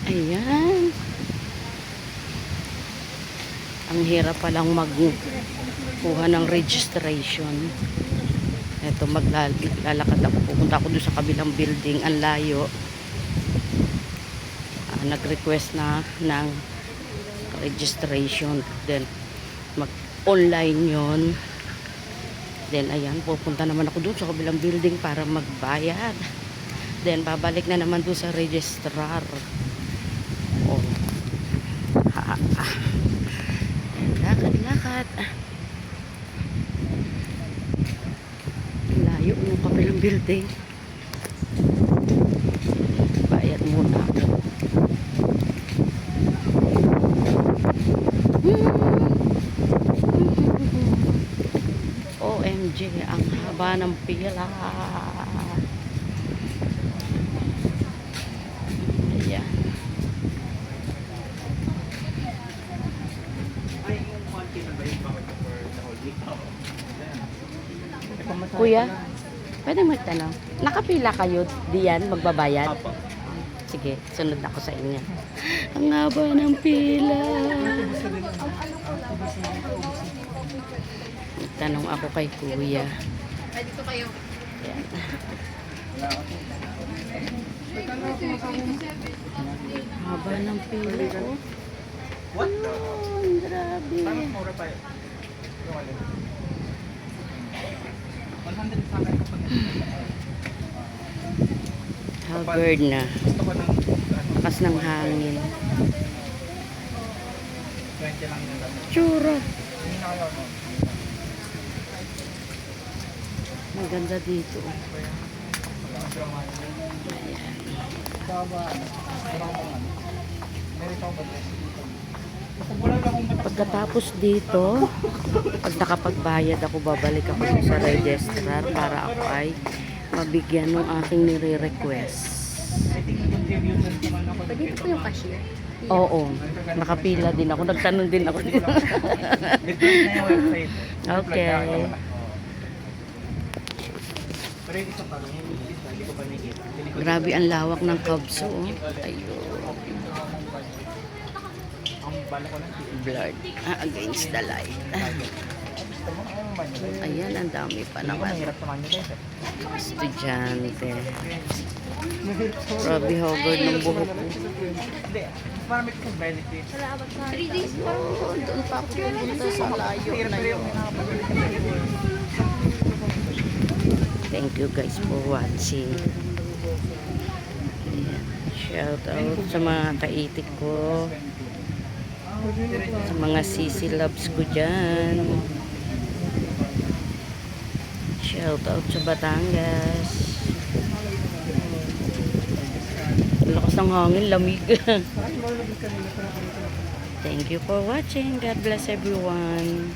Ayan. Ang hirap palang magkuha ng registration. Ito, maglalakad ako. Pupunta ako doon sa kabilang building. Ang layo. Nag-request na ng registration. Then, mag-online yon. Then, ayan, pupunta naman ako doon sa kabilang building para magbayad. Then, babalik na naman doon sa registrar. Oh. Lakad-lakad. Layo ng kabilang building. Bayad muna ako. OMG, ang haba ng pila. Ayan. Kuya, pwede magtanong. Nakapila kayo diyan magbabayad? Apo. Sige, sunod ako sa inyo. Ang haba ng pila. Tanong ako kay Kuya. Dito kayo. Ayan. Haba ng pila, oh. What? Ayun, grabe. Parang mura pa yun. 100 sa akin kapag Haggard na. gusto ko ng Lakas ng hangin. 20 lang yung dami. Tsura. Hindi na kayo no? Maganda dito. Ayan. Pagkatapos dito, pag nakapagbayad ako, babalik ako sa registrar para ako ay mabigyan ng aking nire-request. Pwede po yung cashier. Oo, nakapila din ako. Nagtanong din ako. Okay. Pero yung isa pa, hindi ko pa nakikita. Grabe ang lawak ng Cubs. Oh. Ayun. Ang bala ko lang. Blurred. Against the light. Ayan, ang dami pa naman. Mahirap naman yun guys. Estudyante. Grabe Haggard ng buhok ko. Hindi. Parang may kong benefit. 3 days pa. Oh, doon pa ako pumunta sa layo na yun. Thank you guys for watching. Ayan. Shout out sa mga kaitik ko. Sa mga sisi loves ko dyan. Shout out sa Batangas. Lakas ng hangin, lamig. Thank you for watching. God bless everyone.